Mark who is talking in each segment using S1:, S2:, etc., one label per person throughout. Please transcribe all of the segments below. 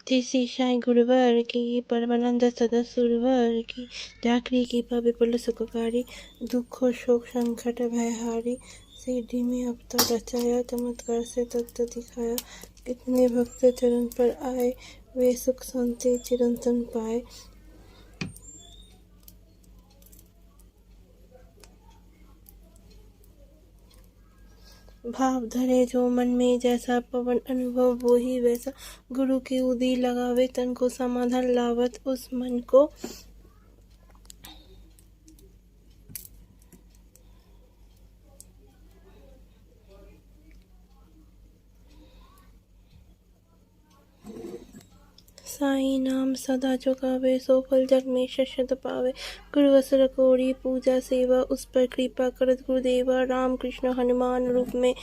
S1: শ্রী সাই গুরুবার কি, পরমানন্দ সদস্যুরবার কি, চাকরি কিভাবে পেল সুখকারী, दुख शोक संकट भय हारी, सीढ़ी में अवतार रचाया, चमत्कार से तत्व दिखाया। कितने भक्त चरण पर आए, वे सुख शांति चिरंतन पाए। भाव धरे जो मन में, जैसा पवन अनुभव वो ही वैसा। गुरु की उदी लगावे, तन को समाधान लावत उस मन को। साई नाम सदा जो गावे, सो फल जग में शश्वत पावे। गुरुवसर कोरी पूजा सेवा, उस पर कृपा करत गुरुदेवा। राम कृष्ण हनुमान रूप में,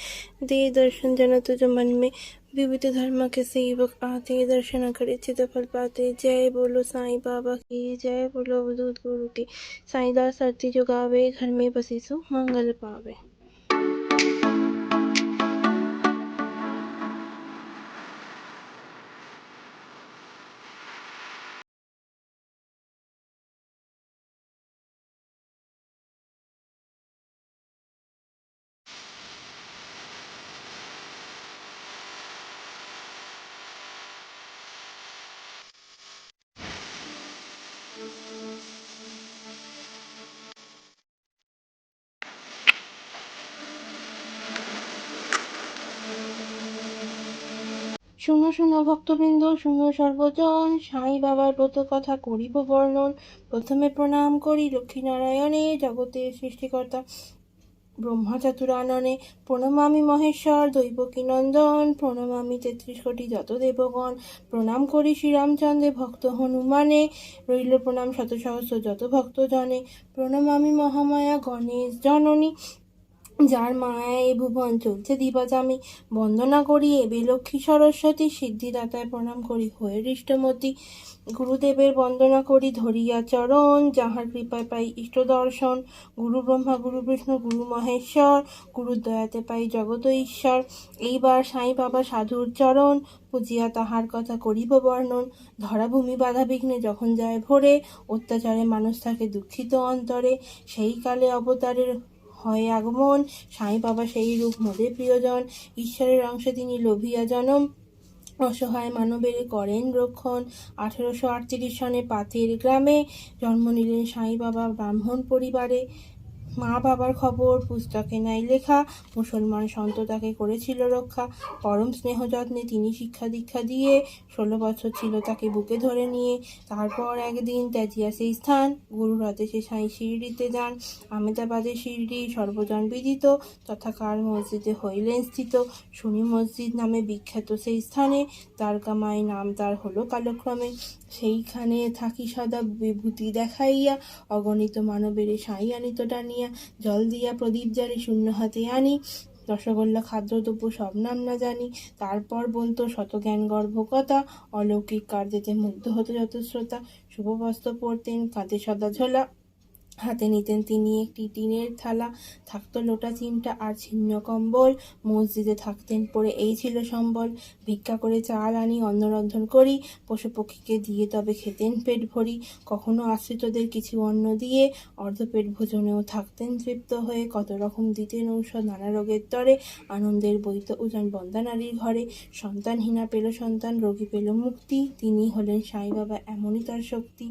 S1: दे दर्शन जन तुझ मन में। विविध धर्म के सेवक आते, दर्शन करे चित फल पाते। जय बोलो साईं बाबा की, जय बोलो अवधूत गुरु की। साईदास सरती जो गावे, घर में बसी सो मंगल पावे। শুনো শুনো ভক্তবৃন্দ, শুনো সর্বজন, সাই বাবার ব্রত কথা করিব বর্ণন। প্রথমে প্রণাম করি লক্ষ্মীনারায়ণে, জগতের সৃষ্টিকর্তা ব্রহ্মা চতুরাননে। প্রণমামি মহেশ্বর দৈবকী নন্দন, প্রণমামি 33 কোটি যত দেবগণ। প্রণাম করি শ্রীরামচন্দ্রে ভক্ত হনুমানে, রইল প্রণাম শত সহস্র যত ভক্ত জনে। প্রণমামি মহামায়া গণেশ জননী, যার মায়া এ ভুবন চলছে দিবাজ। আমি বন্দনা করি এবে লক্ষ্মী সরস্বতী, সিদ্ধিদাতায় প্রণাম করি হয়ে হৃষ্টমতী। গুরুদেবের বন্দনা করি ধরিয়া চরণ, যাহার কৃপায় পাই ইষ্ট দর্শন। গুরু ব্রহ্মা গুরু বিষ্ণু গুরু মহেশ্বর, গুরুর দয়াতে পাই জগত ঈশ্বর। এইবার সাই বাবা সাধুর চরণ, পুজিয়া তাহার কথা করিব বর্ণন। ধরাভূমি বাধা বিঘ্নে যখন যায় ভরে, অত্যাচারে মানুষ থাকে দুঃখিত অন্তরে। সেই কালে অবতারের হয় আগমন, সাই বাবা সেই রূপ মোদের প্রিয়জন। ঈশ্বরের অংশে তিনি লোভিয়া জনম, অসহায় মানবের করেন রক্ষণ। 1838 সনে পাতের গ্রামে জন্ম নিলেন সাই বাবা ব্রাহ্মণ পরিবারে। মা বাবার খবর পুস্তকে নাই লেখা, মুসলমান সন্ত তাকে করেছিল রক্ষা। পরম স্নেহ যত্নে তিনি শিক্ষা দীক্ষা দিয়ে, 16 বছর ছিল তাকে বুকে ধরে নিয়ে। তারপর একদিন ত্যাজিয়া সেই স্থান, গুরুর আদেশে সাই শিরডিতে যান। আমেদাবাদে শিরডি সর্বজন বিদিত, তথাকার মসজিদে হইলেন স্থিত। শুনি মসজিদ নামে বিখ্যাত সেই স্থানে, দ্বারকামাই নাম তার হলো কালক্রমে। সেইখানে থাকি সদা বিভূতি দেখাইয়া, অগণিত মানবের সাই আনিত টানিয়া। জল দিয়া প্রদীপ জারি শূন্য হাতে আনি, রসগোল্লা খাদ্যদ্রব্য সব নাম না জানি। তারপর বলতো শত জ্ঞান গর্ভ কথা, অলৌকিক কার্যেতে মুগ্ধ হতো যত শ্রোতা। শুভ বস্ত্র পরতেন, কাঁধে সদা ঝোলা, হাতে নিতেন তিনি একটি টিনের থালা। থাকতো লোটা চিমটা আর ছিন্ন কম্বল, মসজিদে থাকতেন পড়ে এই ছিল সম্বল। ভিক্ষা করে চাল আনি অন্ন রন্ধন করি, পশু পক্ষীকে দিয়ে তবে খেতেন পেট ভরি। কখনো আশ্রিতদের কিছু অন্ন দিয়ে, অর্ধপেট ভোজনেও থাকতেন তৃপ্ত হয়ে। কত রকম দিতেন ঔষধ নানা রোগের তরে, আনন্দের বইত উজান বন্দা নারীর ঘরে। সন্তানহীনা পেল সন্তান, রোগী পেল মুক্তি, তিনি হলেন সাই বাবা এমনই তার শক্তি।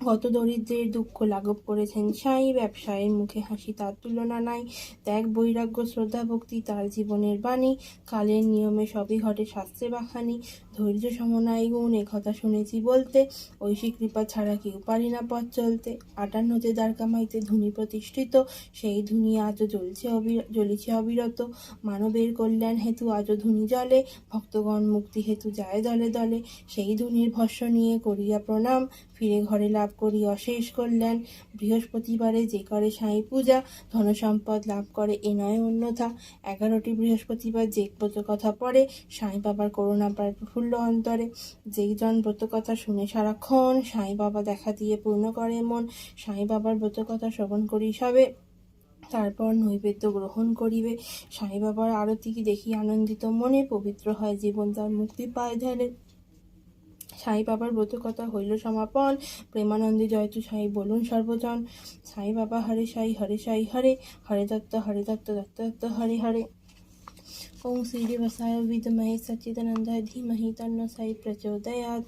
S1: কত দরিদ্রের দুঃখ লাঘব করেছেন সাই, ব্যবসায়ের মুখে হাসি তার তুলনা নাই। ত্যাগ বৈরাগ্য শ্রদ্ধা ভক্তি তার জীবনের বাণী, কালের নিয়মে সবই ঘটে শাস্ত্রে বাখানি। ধৈর্য সমনাই গুণ একথা শুনেছি বলতে, ঐশী কৃপা ছাড়া কেউ পারি না পথ চলতে। 58তে দ্বারকামাইতে ধুনি প্রতিষ্ঠিত, সেই ধুনি আজও জ্বলিছে অবিরত। মানবের কল্যাণ হেতু আজও ধুনি জ্বলে, ভক্তগণ মুক্তি হেতু যায় দলে দলে। সেই ধুনির ভস্য নিয়ে করিয়া প্রণাম, ফিরে ঘরে লাভ করি অশেষ কল্যাণ। বৃহস্পতিবারে যে করে সাই পূজা, ধনসম্পদ লাভ করে এ নয় অন্যথা। 11টি বৃহস্পতিবার যে ব্রত কথা পড়ে, সাই বাবার করুণা পায় প্রফুল্ল অন্তরে। যেই জন ব্রত কথা শুনে সারাক্ষণ, সাই বাবা দেখা দিয়ে পূর্ণ করে মন। সাই বাবার ব্রত কথা শ্রবণ করি সবে, তারপর নৈবেদ্য গ্রহণ করিবে। সাই বাবার আরতি দেখি আনন্দিত মনে, পবিত্র হয় জীবন তার মুক্তি পায় ধ্যানে। সাই বাবার ব্রত কথা হইল সমাপন, প্রেমানন্দে জয়তু সাই বলুন সর্বজন। সাই বাবা হরে সাই হরে, হরে দত্ত দত্ত দত্ত হরে হরে। ওং শ্রীদেবাসায় বিদ্মহে সচ্চিদানন্দায় ধীমহি তন্নো সাই প্রচোদয়াৎ।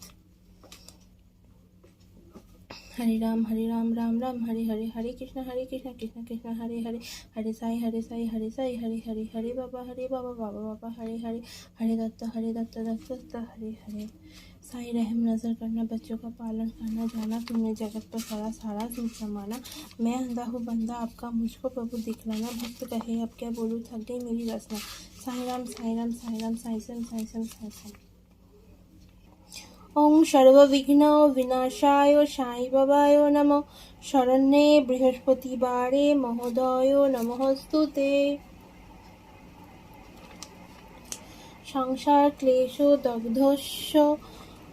S1: হরে রাম রাম রাম হরে হরে, হরে কৃষ্ণ কৃষ্ণ কৃষ্ণ হরে হরে, হরে সাই হরে হরে হরে বাবা বাবা হরে হরে, हरे दत्त दत्त दत्त हरे हरे। साई रहम नजर करना, बच्चों का पालन करना, जाना तुमने जगत पर सारा तुम समाना। मैं अंधा हूँ बंदा आपका, मुझको प्रभु दिखलाना। भक्त कहे अब क्या बोलूँ, थक गई मेरी रचना। साई राम साई सम। ओं सर्वविघ्न विनाशाय साई बाबाय नमः। शरण्ये बृहस्पतिवारे महोदय नमोस्तुते। সংসার ক্লেশ দগ্ধস্য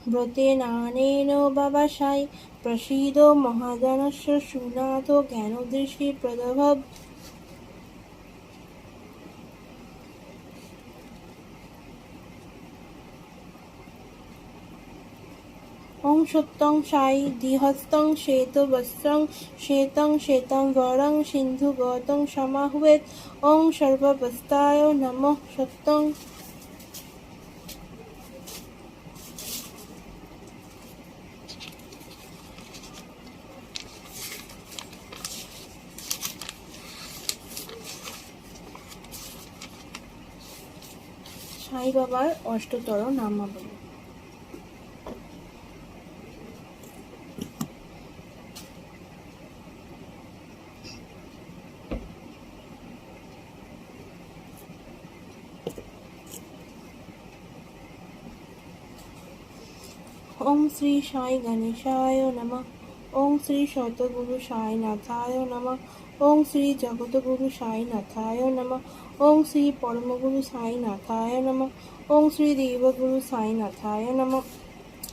S1: ব্রতে নানেন বাবা সাই, প্রসীদ মহাজনস্য সুনাথ জ্ঞানদৃষ্টি প্রদভব। ওং সত্যং সাই দ্বিহস্তং শ্বেতবস্ত্রং শ্বেতং বরং সিন্ধুগতং সমাহ্বেত। ওং সর্বাবস্থায় নমঃ সত্যং। সাই বাবার অষ্টতর নামাবলী। ওং শ্রী সাই গণেশায় নমঃ। ওং শ্রী শতগুরু সাই নাথায় নমঃ। ওং শ্রী জগতগুরু সাই নাথায় নমঃ। ওং শ্রী পরমগুরু সাই নাথায় নমঃ। ওং শ্রী দেবগুরু সাই নাথায় নমঃ।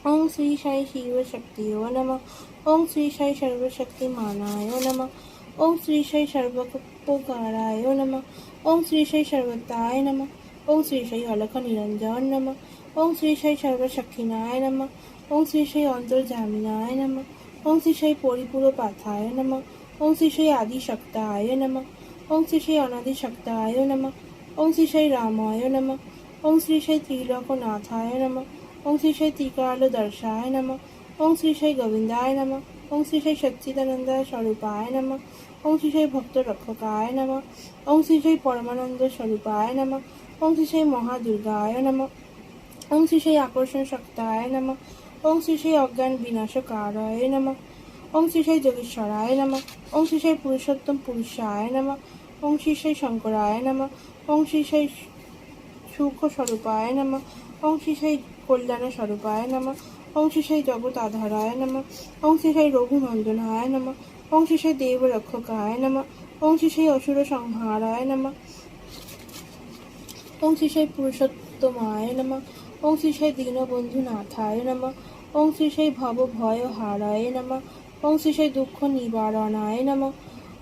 S1: ওং শ্রী সাই শিবশক্তিয় নমঃ। ওং শ্রী সাই সর্বশক্তিমানায় নমঃ। ওং শ্রী সাই সর্বোপকারায় নমঃ। ওং শ্রী সাই সর্বতায় নমঃ। ওং শ্রী সাই অলখ নিরঞ্জন নমঃ। ওং শ্রী সাই সর্বসাক্ষিণায় নমঃ। ওং শ্রী সাই অন্তর্যামিনায় নমঃ। ওং শ্রী সাই পরিপূরপাথায় নমঃ। ওং শ্রী সাই আদিশক্তায় নমঃ। ওং শ্রী সাই অনাদিশক্তায় নমঃ। ওং শ্রী সাই রামায় নমঃ। ওং শ্রী সাই ত্রিলোকনাথায় নমঃ। ওং শ্রী সাই ত্রিকালদর্শায় নমঃ। ওং শ্রী সাই গোবিন্দায় নমঃ। ওং শ্রী সাই সচ্চিদানন্দ স্বরূপায় নমঃ। ওং শ্রী সাই ভক্তরক্ষকায় নমঃ। ওং শ্রী সাই পরমানন্দ স্বরূপায় নমঃ। ওং শ্রী সাই মহাদুর্গায় নমঃ। ওং শ্রী সাই আকর্ষণ শক্তায় নমঃ। ওং শ্রী সাই অজ্ঞান বিনাশকারায় নমঃ। ওং শ্রী সাই যোগেশ্বরায় নমঃ। ওং শ্রী সাই পুরুষোত্তম পুরুষায় নমঃ। ওং শ্রী সাই শঙ্করায় নমঃ। ওং শ্রী সাই সুখ স্বরূপায় নমঃ। ওং শ্রী সাই কল্যাণ স্বরূপায় নমঃ। ওং শ্রী সাই জগৎ আধারায় নমঃ। ওং শ্রী সাই রঘুনন্দনায় নমঃ। ওং শ্রী সাই দেবরক্ষকায় নমঃ। ওং শ্রী সাই অসুর সংহারায় নমঃ। ওং শ্রী সাই পুরুষোত্তমায় নমঃ। ওং শ্রী সাই দীনবন্ধু নাথায় নমঃ। ওং শ্রী সাই ভব ভয় হারায় নমঃ। ওং শ্রী সাই দুঃখ নিবারণায় নমঃ।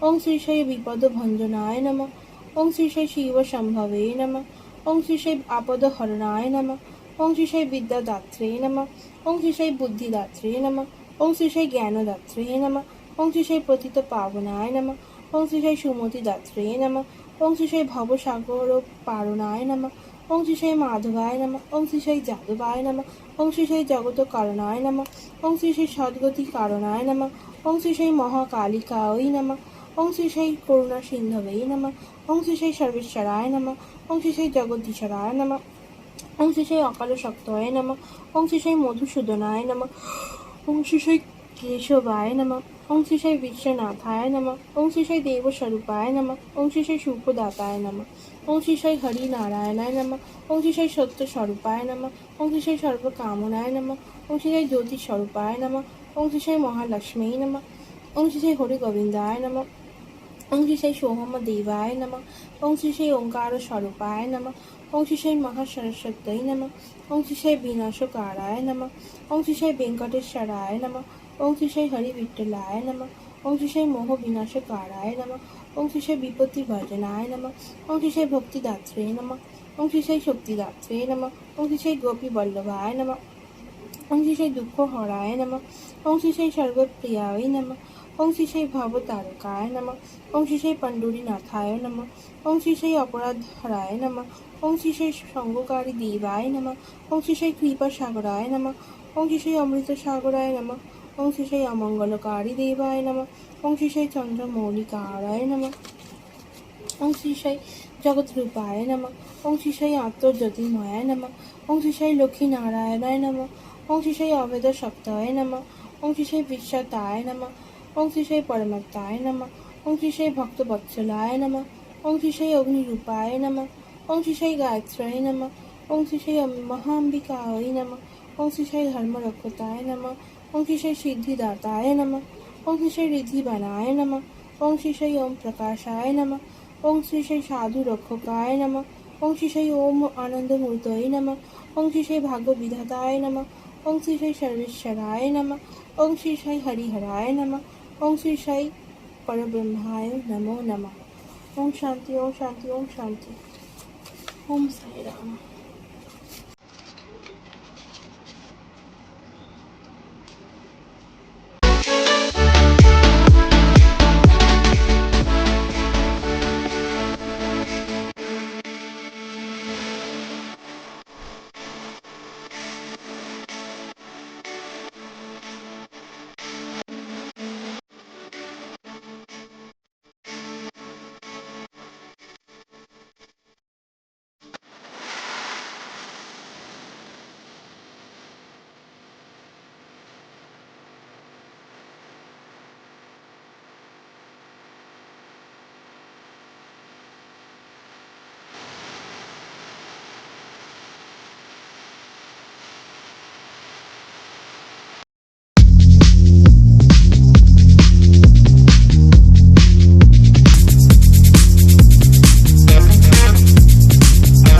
S1: ওং শ্রী সাই বিপদ ভঞ্জনায় নমঃ। ওং শ্রী সাই শিব সম্ভবে নমঃ। ওং শ্রী সাই আপদ হরণায় নমঃ। ওং শ্রী সাই বিদ্যাদাত্রে নমঃ। ওং শ্রী সাই বুদ্ধিদাত্রে নমঃ। ওং শ্রী সাই জ্ঞানদাত্রে নমঃ। ওং শ্রী সাই পতিত পাবনায় নমঃ। ওং শ্রী সাই সুমতিদাত্রে নমঃ। ওং শ্রী সাই ভবসাগর পারণায় নমঃ। ওং শ্রী সাই মাধবায় নমঃ। ওং শ্রী সাই যাদবায় নমঃ। ওং শ্রী সাই জগত কারণায় নমঃ। ওং শ্রী সাই সদ্গতি কারণায় নমঃ। ওং শ্রী সাই মহাকালিকায় নমঃ। ওং শ্রী সাই করুণা সিন্ধবে নমঃ। ওং শ্রী সাই সর্বেশ্বরায় নমঃ। ওং শ্রী সাই জগদীশ্বরায় নমঃ। ওং শ্রী সাই অকাল শক্তয়ে নমঃ। ওং শ্রী সাই মধুসূদনায় নমঃ। ওং শ্রী সাই কেশবায় নমঃ। ওং শ্রী সাই বিশ্বনাথায় নমঃ। ওং শ্রী সাই দেবস্বরূপায় নমঃ। ওং শ্রী সাই সুখদাতায় নমঃ। ওং শ্রী সাই হরিনারায়ণায় নমঃ। ওং শ্রী সাই সত্যস্বরূপায় নমঃ। ওং শ্রী সাই সর্বকামনায় নমঃ। ওং শ্রী সাই জ্যোতিস্বরূপায় নমঃ। ওং শ্রী সাই মহালক্ষ্মী নমঃ। ওং শ্রী সাই হরিগোবিন্দায় নমঃ। ওং শ্রী সাই সোহমদেবায় নমঃ। ওং শ্রী সাই ওঙ্কার স্বরূপায় নমঃ। ওং শ্রী সাই মহাসরস্বত্যৈ নমঃ। ওং শ্রী সাই বিনাশকারায় নমঃ। ওং শ্রী সাই বেঙ্কটেশ্বরায় নমঃ। ওং শ্রী সাই হরিবিঠ্ঠলায় নমঃ। ওং শ্রী সাই মোহ বিনাশকারায় নমঃ। ওং শ্রী সাই বিপত্তি ভজনায় নমঃ। ওং শ্রী সাই ভক্তিদাত্রে নমঃ। ওং শ্রী সাই শক্তিদাত্রে নমঃ। ওং শ্রী সাই গোপী বল্লভায় নমঃ। ওং শ্রী সাই দুঃখ হরায় নমঃ। ওং শ্রী সাই সর্বপ্রিয়ায় নমঃ। ওং শ্রী সাই ভবতারকায় নমঃ। ওং শ্রী সাই পণ্ডরীনাথায় নমঃ। ওং শ্রী সাই অপরাধ হরায় নমঃ। ওং শ্রী সাই সঙ্গকারী দেবায় নমঃ। ওং শ্রী সাই কৃপা সাগরায় নমঃ। ওং শ্রী সাই অমৃত সাগরায় নমঃ। ওং শ্রী সাই অমঙ্গলকারী দেবায় নমঃ। ওং শ্রী সাই চন্দ্রমৌলিকারায় নমঃ। ওং শ্রী সাই জগদ্রূপায় নমঃ। ওং শ্রী সাই আত্মজ্যোতির্ময়ায় নমঃ। ওং শ্রী সাই লক্ষ্মীনারায়ণায় নমঃ। ওং শ্রী সাই অভেদ শক্তায় নমঃ। ওং শ্রী সাই বিশ্বতায় নমঃ। ওং শ্রী সাই পরমাত্মায় নমঃ। ওং শ্রী সাই ভক্তবৎসলায় নমঃ। ওং শ্রী সাই অগ্নিরূপায় নমঃ। ওং শ্রী সাই গায়ত্রয় নমঃ। ওং শ্রী সাই মহাম্বিকায় নমঃ। ওং শ্রী সাই ধর্মরক্ষতায় নমঃ। ওং শ্রী সাই সিদ্ধিদাতায় নমঃ। ওং শ্রী সাই ঋদ্ধিবানায় নমঃ। ওং শ্রী সাই ওম প্রকাশায় নমঃ। ওং শ্রী সাই সাধু রক্ষকায় নমঃ। ওং শ্রী সাই ওম আনন্দমূর্তয়ে নমঃ। ওং শ্রী সাই ভাগ্যবিধাতায় নমঃ। ওং শ্রী সাই সর্বেশ্বরায় নমঃ। ওং শ্রী সাই হরিহরায় নমঃ। ওং শ্রী সাই পরব্রহ্মায় নমো নমঃ। ওম শান্তি, ওম শান্তি, ওম শান্তি। ওম সাই রাম।